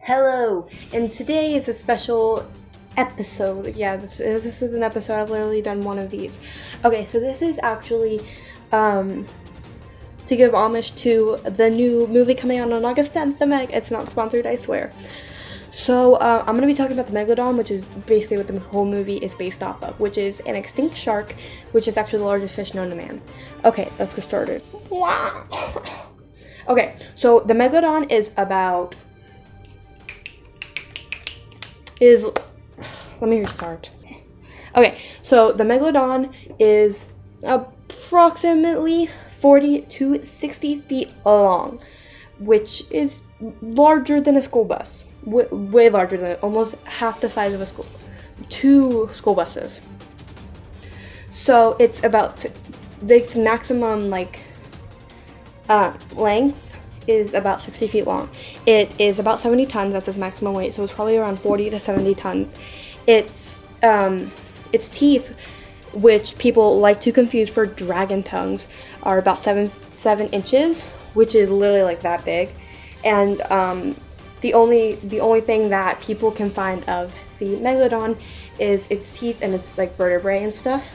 Hello, and today is a special episode. Yeah, this is an episode. I've literally done one of these. Okay, so this is actually to give homage to the new movie coming out on August 10th, The Meg. It's not sponsored, I swear. So I'm going to be talking about the Megalodon, which is basically what the whole movie is based off of, which is an extinct shark, which is actually the largest fish known to man. Okay, let's get started. Okay, so the Megalodon is about... let me restart. Okay, so the Megalodon is approximately 40 to 60 feet long, which is larger than a school bus. Way larger than it, almost half the size of a school, 2 school buses. So it's about, its maximum length is about 60 feet long. It is about 70 tons, that's its maximum weight, so it's probably around 40 to 70 tons. Its teeth, which people like to confuse for dragon tongues, are about 7 inches, which is literally like that big. And the only thing that people can find of the Megalodon is its teeth and its like vertebrae and stuff,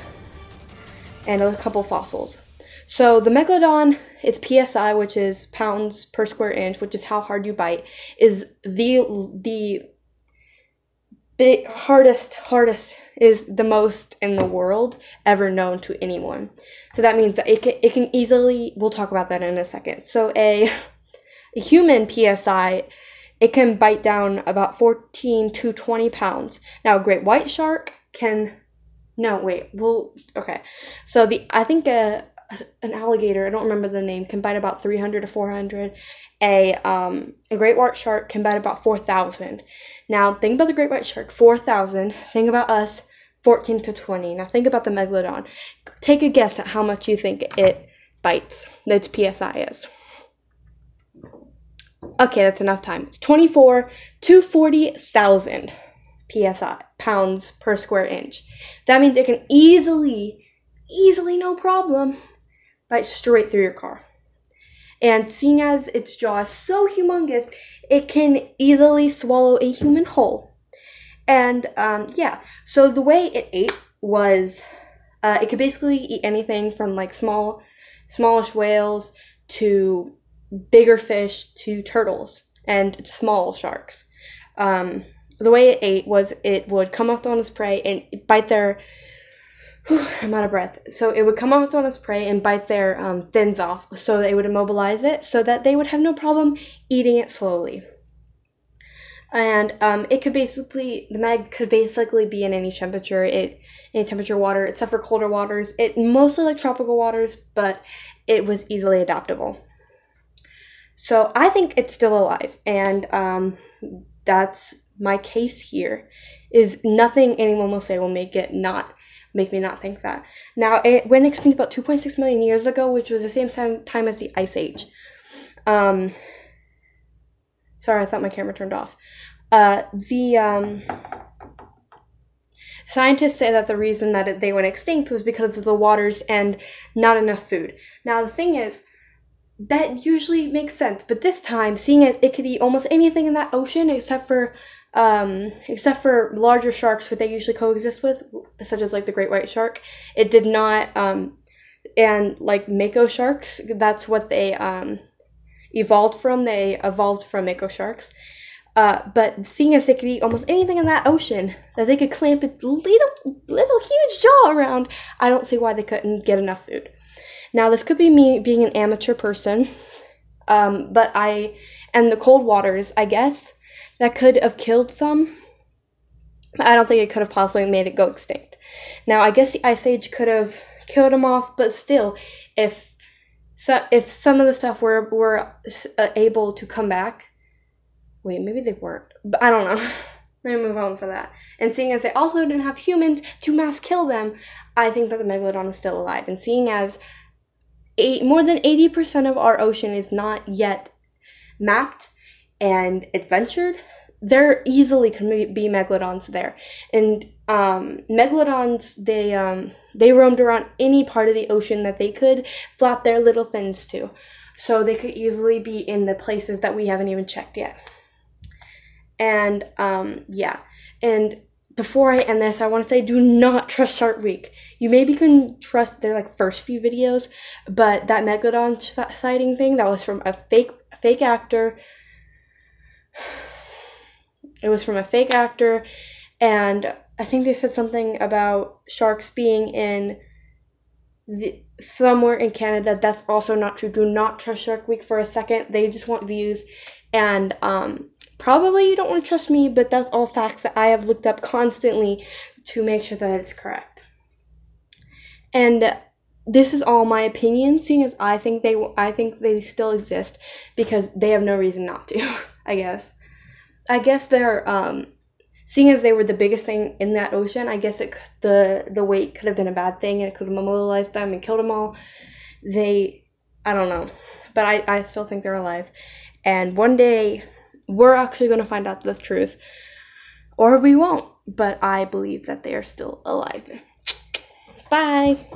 and a couple fossils. So the Megalodon, its PSI, which is pounds per square inch, which is how hard you bite, is the hardest is the most in the world ever known to anyone. So that means that it can easily, we'll talk about that in a second. So a human PSI, it can bite down about 14 to 20 pounds. Now a great white shark can, okay. So I think an alligator, I don't remember the name, can bite about 300 to 400. A great white shark can bite about 4,000. Now think about the great white shark, 4,000. Think about us, 14 to 20. Now think about the Megalodon. Take a guess at how much you think it bites, its PSI is. Okay, that's enough time. It's 24 to 40,000 PSI, pounds per square inch. That means it can easily, no problem, bite straight through your car. And seeing as its jaw is so humongous, it can easily swallow a human whole. And yeah, so the way it ate was, it could basically eat anything from like smallish whales to bigger fish to turtles and small sharks. The way it ate was it would come up on its prey and bite their... I'm out of breath. So it would come up on its prey and bite their fins off, so they would immobilize it, so that they would have no problem eating it slowly. And the Meg could basically be in any temperature, any temperature water, except for colder waters. It mostly like tropical waters, but it was easily adaptable. So I think it's still alive, and that's my case here. Is nothing anyone will say will make me not think that. Now, it went extinct about 2.6 million years ago, which was the same time as the Ice Age. Sorry, I thought my camera turned off. Scientists say that the reason that they went extinct was because of the waters and not enough food. Now, the thing is, that usually makes sense, but this time, seeing it could eat almost anything in that ocean except for larger sharks, who they usually coexist with, such as like the great white shark. It did not, and like mako sharks, that's what they evolved from. They evolved from mako sharks. But seeing as they could eat almost anything in that ocean, that they could clamp its little huge jaw around, I don't see why they couldn't get enough food. Now, this could be me being an amateur person, and the cold waters, I guess, that could have killed some. I don't think it could have possibly made it go extinct. Now, I guess the Ice Age could have killed them off, but still, if some of the stuff were able to come back, wait, maybe they weren't, but I don't know. Let me move on for that. And seeing as they also didn't have humans to mass kill them, I think that the Megalodon is still alive. And seeing as more than 80% of our ocean is not yet mapped and adventured, there easily can be Megalodons there. And Megalodons, they roamed around any part of the ocean that they could flap their little fins to. So they could easily be in the places that we haven't even checked yet. And yeah, and before I end this, I want to say, do not trust Shark Week. You maybe can trust their like first few videos, but that Megalodon sighting thing, that was from a fake actor. It was from a fake actor, and I think they said something about sharks being in somewhere in Canada. That's also not true. Do not trust Shark Week for a second. They just want views, and probably you don't want to trust me, but that's all facts that I have looked up constantly to make sure that it's correct. And this is all my opinion, seeing as I think they still exist because they have no reason not to. I guess they're seeing as they were the biggest thing in that ocean. I guess the weight could have been a bad thing, and it could have immobilized them and killed them all. I don't know, but I still think they're alive, and one day we're actually going to find out the truth, or we won't, but I believe that they are still alive. Bye.